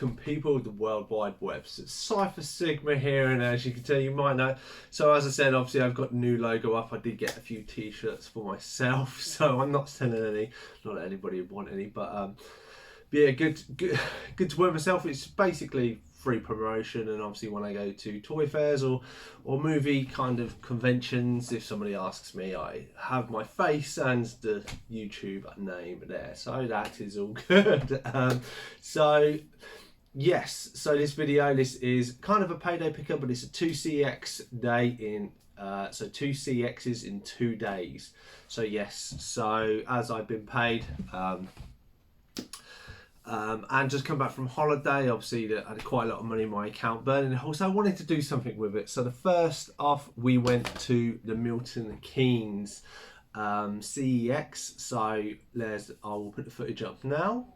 welcome people of the World Wide Web. So it's Cypher Sigma here, and as you can tell, you might know. So as I said, obviously I've got a new logo up. I did get a few t-shirts for myself, so I'm not selling any. Not that anybody would want any, but yeah, good to wear myself. It's basically free promotion, and obviously when I go to toy fairs or movie kind of conventions, if somebody asks me, I have my face and the YouTube name there, so that is all good. So yes, so this is kind of a payday pickup, but it's a 2CX day in so 2CXs in 2 days. So yes, so as I've been paid, and just come back from holiday, obviously I had quite a lot of money in my account burning. Also, I wanted to do something with it. So the first off, we went to the Milton Keynes CeX. So I'll put the footage up now.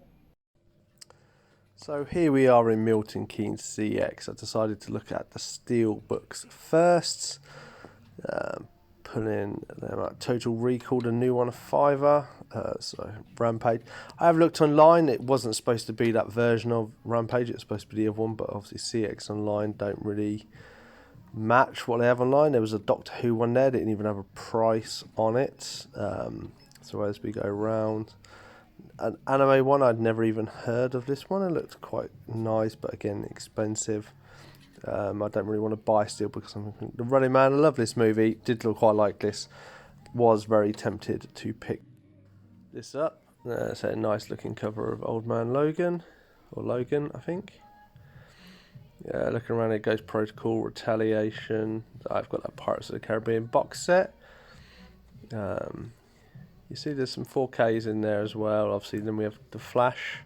So here we are in Milton Keynes CeX. I decided to look at the steel books first. Put in Total Recall, the new one, a £5. So Rampage. I have looked online. It wasn't supposed to be that version of Rampage. It was supposed to be the other one, but obviously CeX online don't really match what they have online. There was a Doctor Who one there. Didn't even have a price on it. So as we go around, an anime one, I'd never even heard of this one. It looked quite nice, but again expensive. I don't really want to buy steel because I'm The Running Man. I love this movie. Did look quite like this. Was very tempted to pick this up. It's a nice looking cover of Old Man Logan, or Logan, I think. Yeah, looking around it, Ghost Protocol, Retaliation. I've got that Pirates of the Caribbean box set. You see there's some 4Ks in there as well. Obviously then we have The Flash.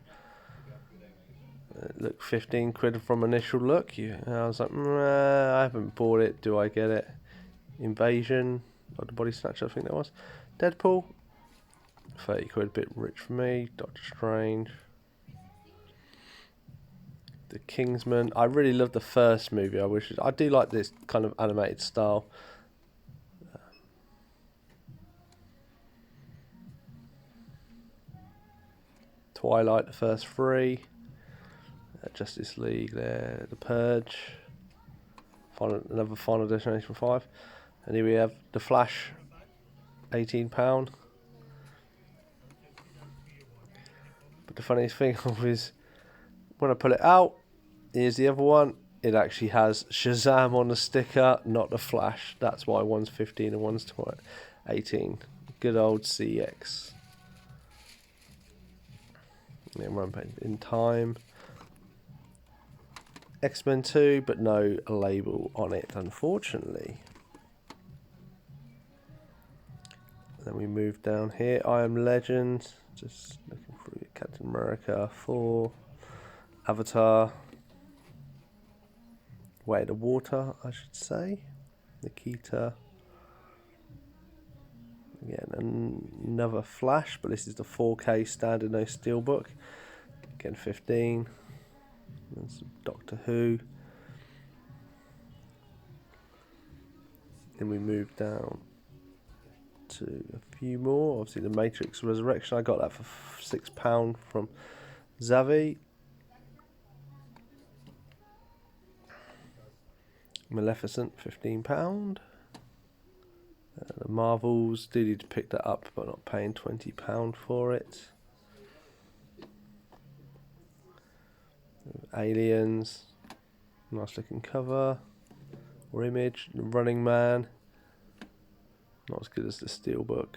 Look, 15 quid from initial look. I was like, I haven't bought it. Do I get it? Invasion, or the Body Snatcher, I think that was. Deadpool, 30 quid, a bit rich for me. Doctor Strange. The Kingsman. I really love the first movie. I do like this kind of animated style. Twilight, the first 3. Justice League there, The Purge, another Final Destination 5, and here we have The Flash, £18. But the funniest thing is, when I pull it out, here's the other one, it actually has Shazam on the sticker, not The Flash. That's why one's 15 and one's 18. Good old CeX. Yeah, Rampage in time. X-Men 2, but no label on it, unfortunately. Then we move down here. I Am Legend. Just looking through Captain America 4. Avatar. Way of the Water, I should say. Nikita. Again, another Flash, but this is the 4K standard, no steelbook. Again, 15. And some Doctor Who. Then we move down to a few more. Obviously, The Matrix Resurrection. I got that for £6 from Zavi. Maleficent, £15. The Marvels. Do need to pick that up, but not paying £20 for it. Aliens, nice looking cover or image. The Running Man, not as good as the steelbook.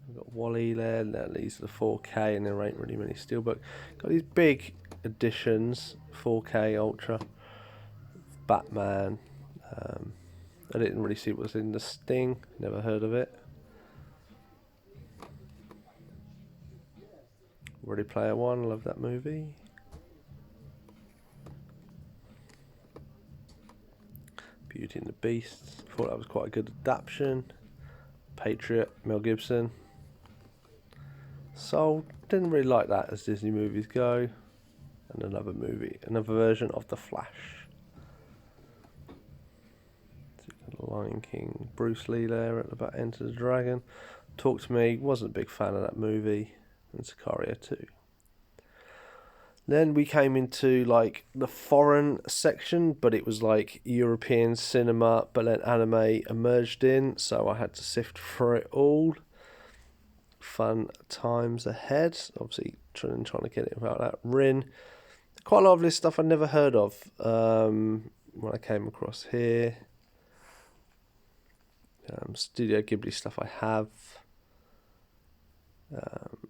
We've got Wally there. These are the 4K, and there ain't really many steelbook. Got these big editions, 4K Ultra. Batman. I didn't really see what was in the Sting. Never heard of it. Ready Player One, love that movie. Beauty and the Beast, thought that was quite a good adaptation. Patriot, Mel Gibson. Soul, didn't really like that as Disney movies go. And another version of The Flash. Lion King, Bruce Lee there at the back, Enter the Dragon. Talk to Me, wasn't a big fan of that movie, and Sicario 2. Then we came into like the foreign section, but it was like European cinema, but then anime emerged in, so I had to sift through it all. Fun times ahead. Obviously, trying to get it about that. Rin. Quite a lot of this stuff I'd never heard of when I came across here. Studio Ghibli stuff I have.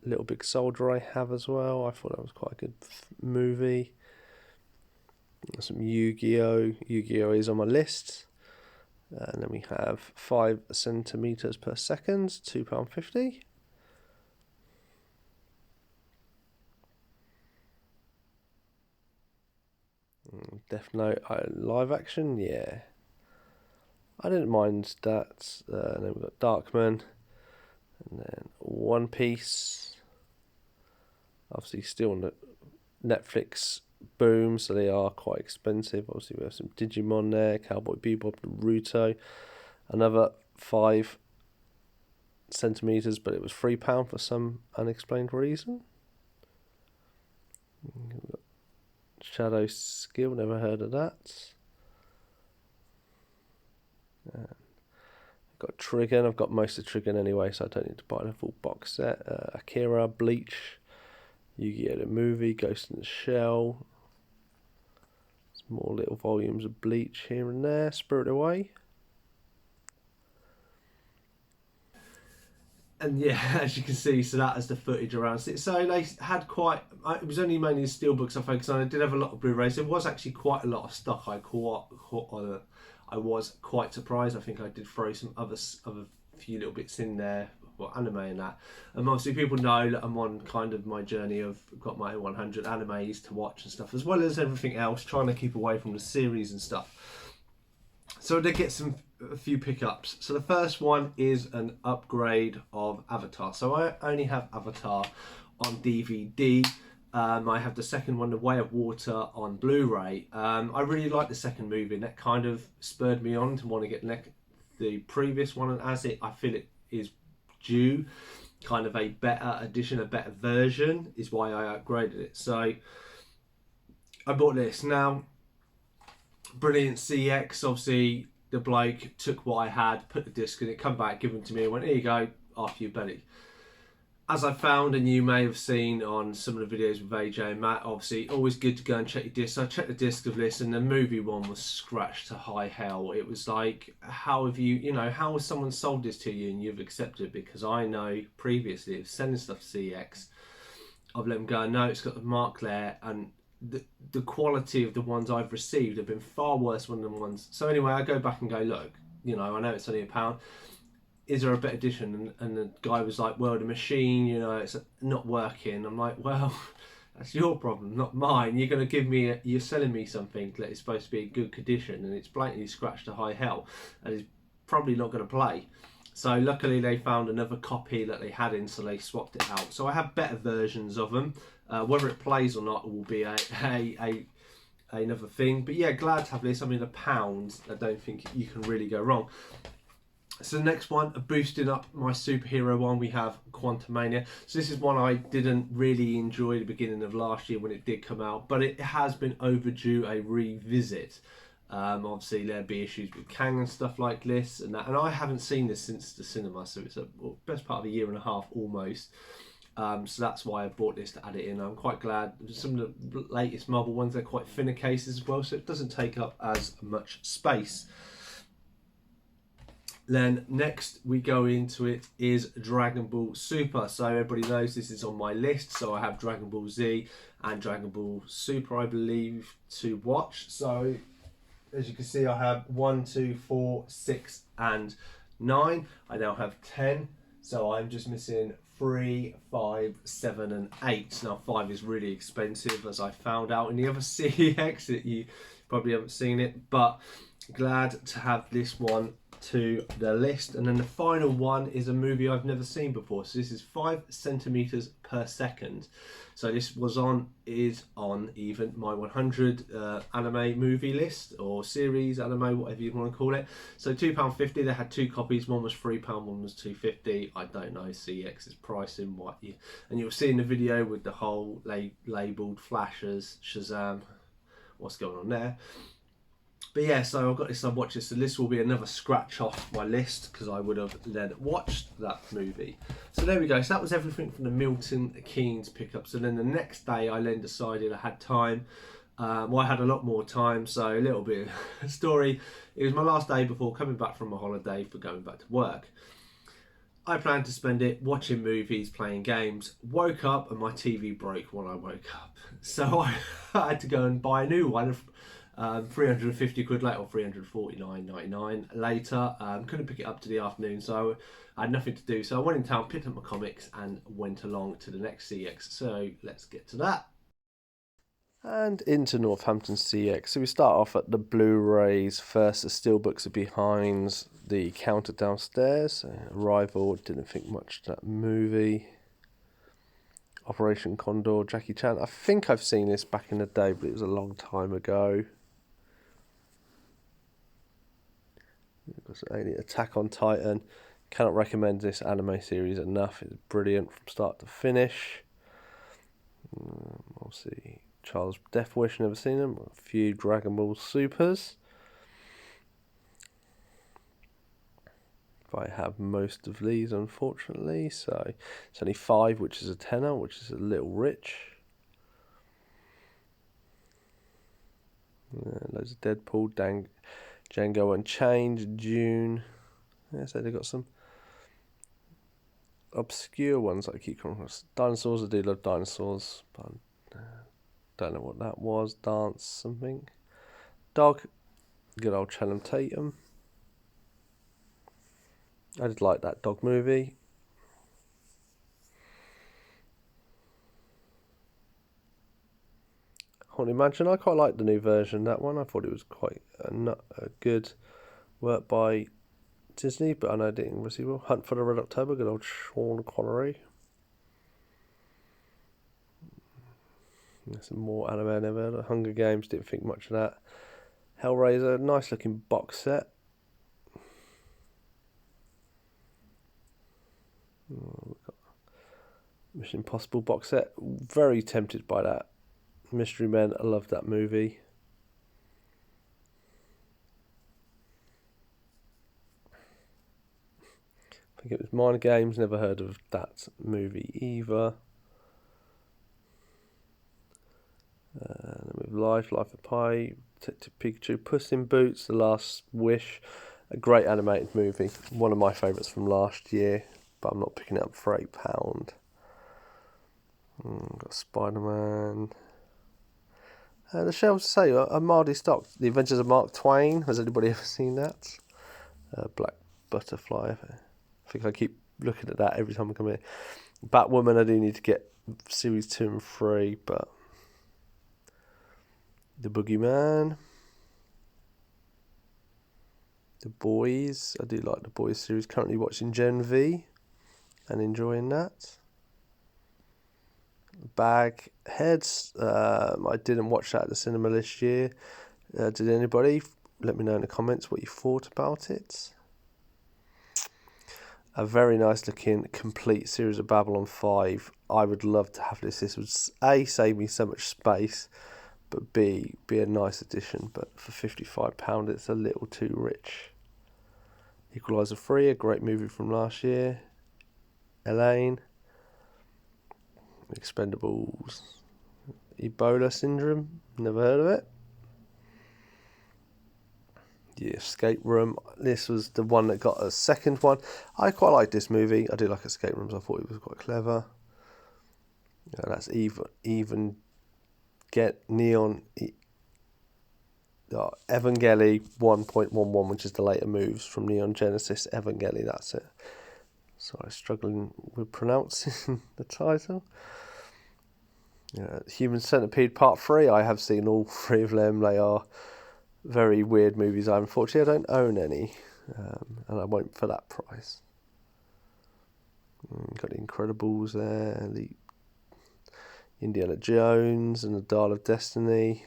Little Big Soldier I have as well. I thought that was quite a good movie. Some Yu-Gi-Oh! Yu-Gi-Oh! Is on my list. And then we have 5 centimetres per second, £2.50. Death Note live action, yeah. I didn't mind that. And then we've got Darkman. And then One Piece. Obviously still on the Netflix boom, so they are quite expensive. Obviously we have some Digimon there, Cowboy Bebop, Naruto. Another 5 centimetres, but it was £3 for some unexplained reason. Shadow Skill, never heard of that. I've got Trigun, I've got most of Trigun anyway, so I don't need to buy the full box set. Akira, Bleach, Yu-Gi-Oh! The movie, Ghost in the Shell. Some more little volumes of Bleach here and there. Spirit Away. And yeah, as you can see, so that is the footage around it. So they had quite, it was only mainly the steelbooks I focused on. I did have a lot of Blu-rays. There was actually quite a lot of stuff I caught on. I was quite surprised. I think I did throw some other few little bits in there, well, anime and that. And obviously people know that I'm on kind of my journey of, got my 100 animes to watch and stuff, as well as everything else, trying to keep away from the series and stuff. So I did get a few pickups. So the first one is an upgrade of Avatar. So I only have Avatar on DVD. I have the second one, The Way of Water, on Blu-ray. I really like the second movie, and that kind of spurred me on to want to get the previous one, and as I feel it is due kind of a better edition, a better version, is why I upgraded it. So I bought this. Now, brilliant CeX, obviously the bloke took what I had, put the disc in it, come back, give them to me, and went, here you go, after your belly. As I found, and you may have seen on some of the videos with AJ and Matt, obviously always good to go and check your disc. So I checked the disc of this, and the movie one was scratched to high hell. It was like, how have you, how has someone sold this to you and you've accepted it? Because I know previously of sending stuff to CeX, I've let them go, no, it's got the mark there, and the quality of the ones I've received have been far worse than the ones. So anyway, I go back and go, look, I know it's only £1. Is there a better edition? And the guy was like, well, the machine, it's not working. I'm like, well, that's your problem, not mine. You're going to give me, you're selling me something that is supposed to be in good condition, and it's blatantly scratched to high hell, and it's probably not going to play. So luckily they found another copy that they had in, so they swapped it out. So I have better versions of them. Whether it plays or not will be another thing. But yeah, glad to have this. I mean, £1, I don't think you can really go wrong. So the next one, boosting up my superhero one, we have Quantumania. So this is one I didn't really enjoy at the beginning of last year when it did come out, but it has been overdue a revisit. Obviously there'd be issues with Kang and stuff like this and that, and I haven't seen this since the cinema, so it's a best part of a year and a half almost. So that's why I bought this to add it in. I'm quite glad. Some of the latest Marvel ones, they're quite thinner cases as well, so it doesn't take up as much space. Then next we go into it is Dragon Ball Super. So everybody knows this is on my list. So I have Dragon Ball Z and Dragon Ball Super, I believe, to watch. So as you can see, I have 1, 2, 4, 6 and 9. I now have 10. So I'm just missing 3, 5, 7 and 8. Now 5 is really expensive, as I found out in the other CeX that you probably haven't seen it. But glad to have this one to the list. And then the final one is a movie I've never seen before. So this is 5 centimeters per second. So this is on even my 100 anime movie list, or series anime, whatever you want to call it. So £2.50. They had 2 copies. One was £3, one was £2.50. I don't know CX's pricing. And you'll see in the video with the whole labelled flashers, Shazam, what's going on there. But yeah, so I've got this, I've watched this, so this will be another scratch off my list because I would have then watched that movie. So there we go, so that was everything from the Milton Keynes pickup. So then the next day I then decided I had time. I had a lot more time, so a little bit of story. It was my last day before coming back from a holiday for going back to work. I planned to spend it watching movies, playing games, woke up and my TV broke when I woke up. So I had to go and buy a new one. 350 quid later, or 349.99 later. Couldn't pick it up to the afternoon, so I had nothing to do. So I went in town, picked up my comics, and went along to the next CX. So let's get to that. And into Northampton CeX. So we start off at the Blu-rays first. The steelbooks are behind the counter downstairs. Arrival, didn't think much of that movie. Operation Condor, Jackie Chan. I think I've seen this back in the day, but it was a long time ago. Attack on Titan. Cannot recommend this anime series enough. It's brilliant from start to finish. We'll see. Charles Death Wish, never seen them. A few Dragon Ball Supers. I have most of these, unfortunately. So it's only 5, which is a tenner, which is a little rich. Loads of Deadpool, Django Unchained, June. Yeah, so they've got some obscure ones that I keep coming across. Dinosaurs, I do love dinosaurs, but don't know what that was. Dance something. Dog, good old Channing Tatum. I did like that dog movie. Haunted Mansion, I quite liked the new version, that one. I thought it was quite a good work by Disney, but I know it didn't receive well. Hunt for the Red October, good old Sean Connery. Some more anime I never heard of. Hunger Games, didn't think much of that. Hellraiser, nice looking box set. We've got Mission Impossible box set. Very tempted by that. Mystery Men, I love that movie. I think it was Minor Games, never heard of that movie either. With Life of Pi, Detective Pikachu, Puss in Boots, The Last Wish, a great animated movie. One of my favourites from last year, but I'm not picking it up for £8. Got Spider-Man. The shelves say are mildly stocked. The Adventures of Mark Twain. Has anybody ever seen that? Black Butterfly. I think I keep looking at that every time I come in. Batwoman, I do need to get series 2 and 3, but The Boogeyman. The Boys. I do like the Boys series. Currently watching Gen V and enjoying that. Bagheads. I didn't watch that at the cinema this year. Did anybody? Let me know in the comments what you thought about it. A very nice looking complete series of Babylon 5. I would love to have this. This would A, save me so much space, but B, be a nice addition. But for £55 it's a little too rich. Equalizer 3, a great movie from last year. Elaine. Expendables. Ebola Syndrome, never heard of it. The Escape Room, this was the one that got a second one. I quite like this movie. I do like Escape Rooms. I thought it was quite clever. Yeah, that's even get Neon Evangeli 1.11, which is the later moves from Neon Genesis Evangeli. That's it. Sorry, struggling with pronouncing the title. Yeah, Human Centipede Part 3. I have seen all 3 of them. They are very weird movies. Unfortunately, I don't own any, and I won't for that price. Got the Incredibles there, the Indiana Jones and the Dial of Destiny.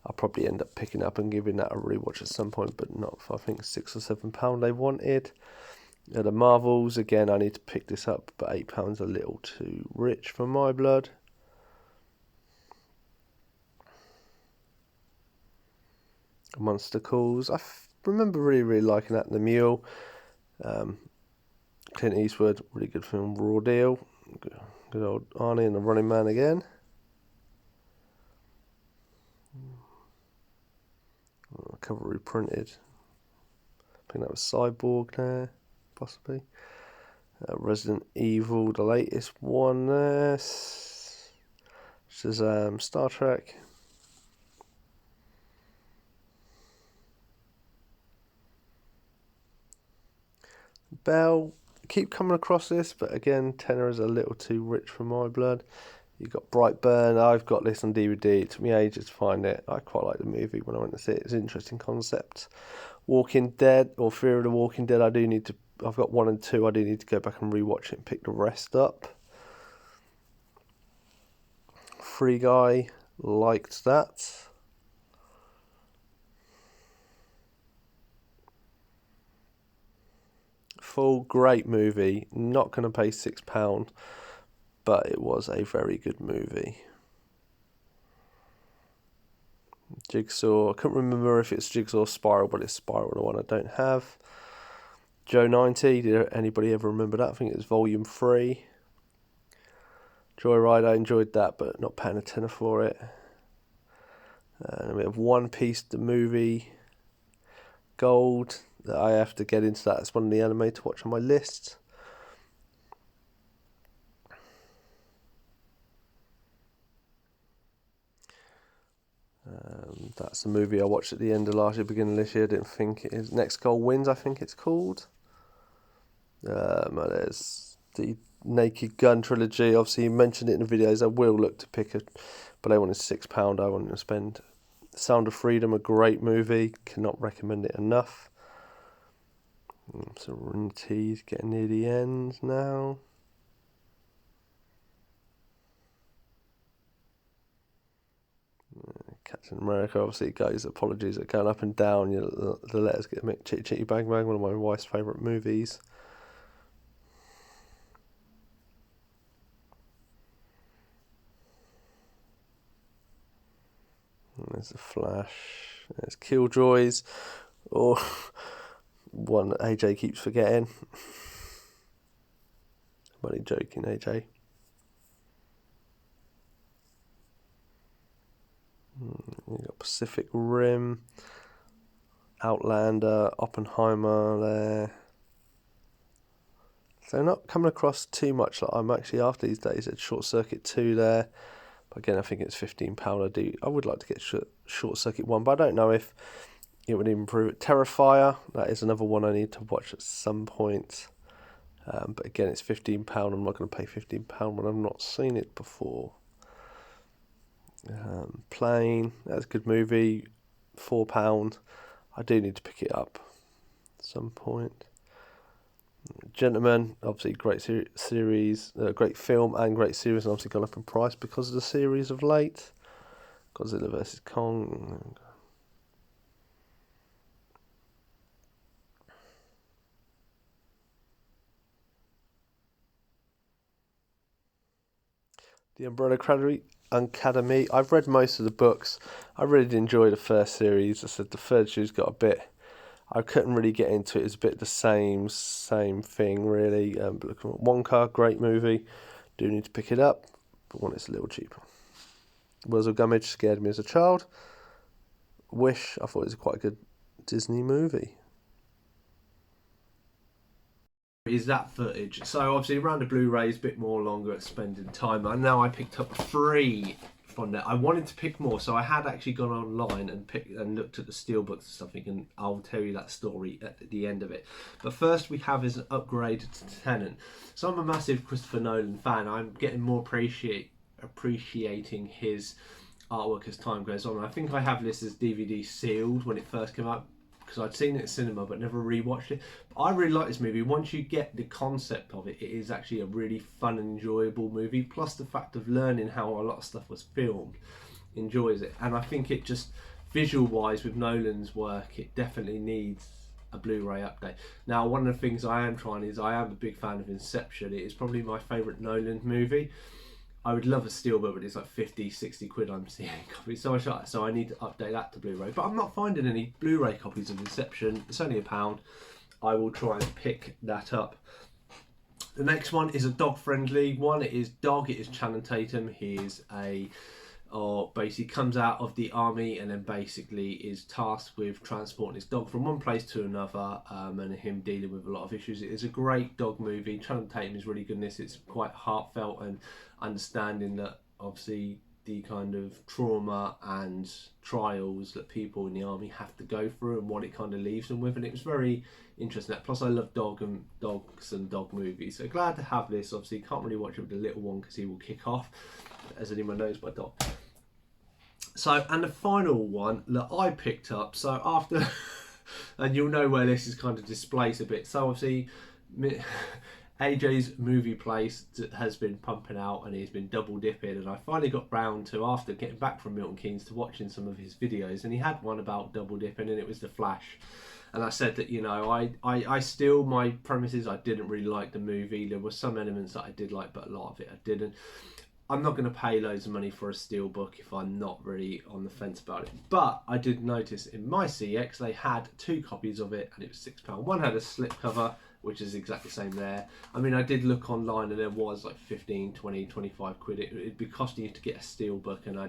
I'll probably end up picking up and giving that a rewatch at some point, but not for, I think, £6 or £7 they wanted. The Marvels, again, I need to pick this up, but £8 a little too rich for my blood. Monster Calls, I remember really liking that. The Mule, Clint Eastwood, really good film. Raw Deal, good old Arnie and the Running Man again. Cover reprinted. I think that was Cyborg there, possibly. Resident Evil, the latest one there. Shazam, Star Trek. Bell, keep coming across this, but again, tenner is a little too rich for my blood. You've got Brightburn. I've got this on DVD. It took me ages to find it. I quite like the movie when I went to see it. It's an interesting concept. Walking Dead, or Fear of the Walking Dead, I've got 1 and 2. I do need to go back and rewatch it and pick the rest up. Free Guy, liked that. Full, great movie. Not going to pay £6, but it was a very good movie. Jigsaw, I couldn't remember if it's Jigsaw or Spiral, but it's Spiral, the one I don't have. Joe 90, did anybody ever remember that? I think it was Volume 3. Joyride, I enjoyed that, but not paying a tenner for it. And we have One Piece, the movie. Gold, that I have to get into that. It's one of the anime to watch on my list. That's a movie I watched at the end of last year, beginning of this year. I didn't think it is. Next Goal Wins, I think it's called. There's the Naked Gun trilogy. Obviously, you mentioned it in the videos. I will look to pick it, but I wanted £6. I wanted to spend. Sound of Freedom, a great movie. Cannot recommend it enough. Serenity, getting near the end now. Captain America, obviously, guys, apologies are going up and down. The letters get mixed. Chitty Chitty Bang Bang, one of my wife's favourite movies. And there's The Flash. There's Killjoys. Or one that AJ keeps forgetting. I'm only joking, AJ. You've got Pacific Rim, Outlander, Oppenheimer there. So not coming across too much that I'm actually after these days. It's Short Circuit 2 there. But again, I think it's £15. I would like to get Short Circuit 1, but I don't know if it would improve it. Terrifier, that is another one I need to watch at some point. But again, it's £15. I'm not going to pay £15 when I've not seen it before. Plane, that's a good movie. £4. I do need to pick it up at some point. Gentlemen, obviously great series, great film and great series, and obviously gone up in price because of the series of late. Godzilla vs Kong. The Umbrella Academy. I've read most of the books. I really did enjoy the first series. I said the third series got a bit. I couldn't really get into it. It's a bit the same thing, really. But looking at Wonka, great movie. Do need to pick it up, but one it's a little cheaper. Wheels of Gummidge scared me as a child. Wish, I thought it was quite a good Disney movie. Is that footage. So obviously around the Blu-rays, a bit more longer at spending time. And now I picked up 3 from there. I wanted to pick more, so I had actually gone online and looked at the steelbooks and stuff, and I'll tell you that story at the end of it. But first we have is an upgrade to Tenet. So I'm a massive Christopher Nolan fan. I'm getting more appreciating his artwork as time goes on. I think I have this as DVD sealed when it first came out, because I'd seen it at cinema but never rewatched it. But I really like this movie. Once you get the concept of it, it is actually a really fun and enjoyable movie. Plus the fact of learning how a lot of stuff was filmed, enjoys it. And I think it just, visual wise, with Nolan's work, it definitely needs a Blu-ray update. Now, one of the things I am trying is, I am a big fan of Inception. It is probably my favourite Nolan movie. I would love a steelbook, but it's like 50, 60 quid I'm seeing copies. So I need to update that to Blu-ray. But I'm not finding any Blu-ray copies of Inception. It's only £1. I will try and pick that up. The next one is a dog-friendly one. It is Dog. It is Channing Tatum. He is basically comes out of the army and then basically is tasked with transporting his dog from one place to another, and him dealing with a lot of issues. It is a great dog movie. Channing Tatum is really good in this. It's quite heartfelt and understanding that obviously the kind of trauma and trials that people in the army have to go through and what it kind of leaves them with, and it was very interesting. Plus I love dogs and dog movies, so glad to have this. Obviously can't really watch it with the little one because he will kick off, as anyone knows, my dog. So, and the final one that I picked up, so after and you'll know where this is kind of displaced a bit, so obviously AJ's movie place has been pumping out and he's been double dipping, and I finally got round to, after getting back from Milton Keynes, to watching some of his videos, and he had one about double dipping and it was The Flash. And I said that, you know, I still, my premise is I didn't really like the movie. There were some elements that I did like, but a lot of it I didn't. I'm not going to pay loads of money for a steelbook if I'm not really on the fence about it. But I did notice in my CeX they had 2 copies of it and it was £6. One had a slipcover, which is exactly the same there. I mean, I did look online and there was like 15, 20, 25 quid. It'd be costing you to get a steelbook, and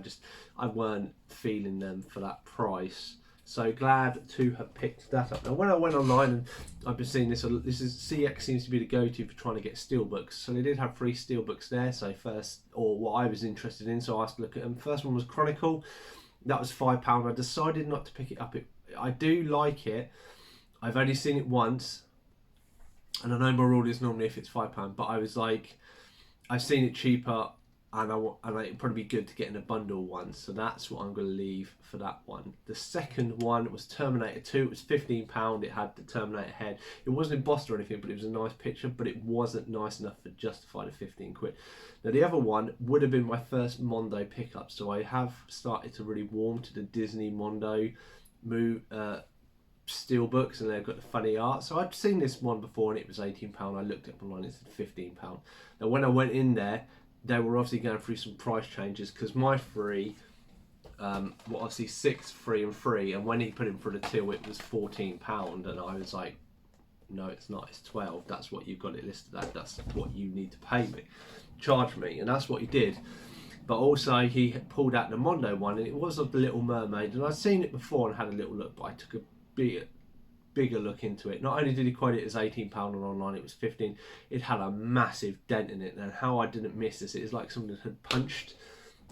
I weren't feeling them for that price. So glad to have picked that up. Now, when I went online and I've been seeing this, CeX seems to be the go-to for trying to get steelbooks. So they did have 3 steelbooks there. So first, or what I was interested in, so I asked to look at them. First one was Chronicle. That was £5. I decided not to pick it up. I do like it. I've only seen it once, and I know my rule is normally if it's £5, but I was like, I've seen it cheaper, and it'd probably be good to get in a bundle one, so that's what I'm going to leave for that one. The second one was Terminator 2. It was £15. It had the Terminator head. It wasn't embossed or anything, but it was a nice picture, but it wasn't nice enough to justify the 15 quid. Now the other one would have been my first Mondo pickup, so I have started to really warm to the Disney Mondo steelbooks, and they've got the funny art. So I'd seen this one before and it was £18. I looked it up online, it said £15. Now when I went in there, they were obviously going through some price changes, because my free, well, obviously 6 free and free, and when he put in for the till it was £14, and I was like, no it's not, it's 12. That's what you've got it listed at, that's what you need to pay me, charge me, and that's what he did. But also he pulled out the Mondo one, and it was of the Little Mermaid, and I'd seen it before and had a little look, but I took a bigger look into it. Not only did he quote it as £18 on online, it was 15. It had a massive dent in it, and how I didn't miss this, it is like someone had punched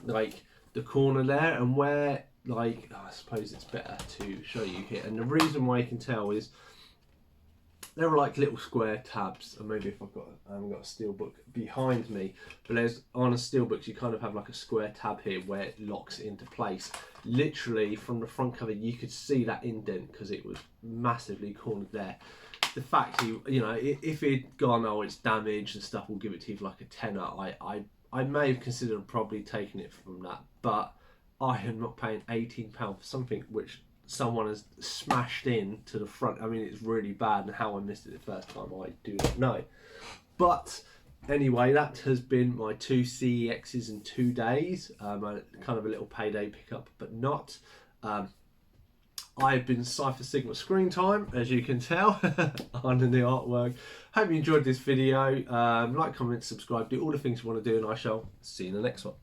like the corner there, and where, like, I suppose it's better to show you here, and the reason why you can tell is there were like little square tabs, and maybe if I haven't got a steelbook behind me, but there's, on a steelbook you kind of have like a square tab here where it locks into place. Literally from the front cover you could see that indent because it was massively cornered there. The fact you know, if he'd gone, oh it's damaged and stuff, we'll give it to you for like a tenner, I may have considered probably taking it from that, but I am not paying £18 for something which someone has smashed in to the front. I mean, it's really bad, and how I missed it the first time I do not know. But anyway, that has been my 2 CEXs in 2 days. Kind of a little payday pickup, but not. I've been Cypher Sigma Screen Time, as you can tell, under the artwork. Hope you enjoyed this video. Like, comment, subscribe, do all the things you want to do, and I shall see you in the next one.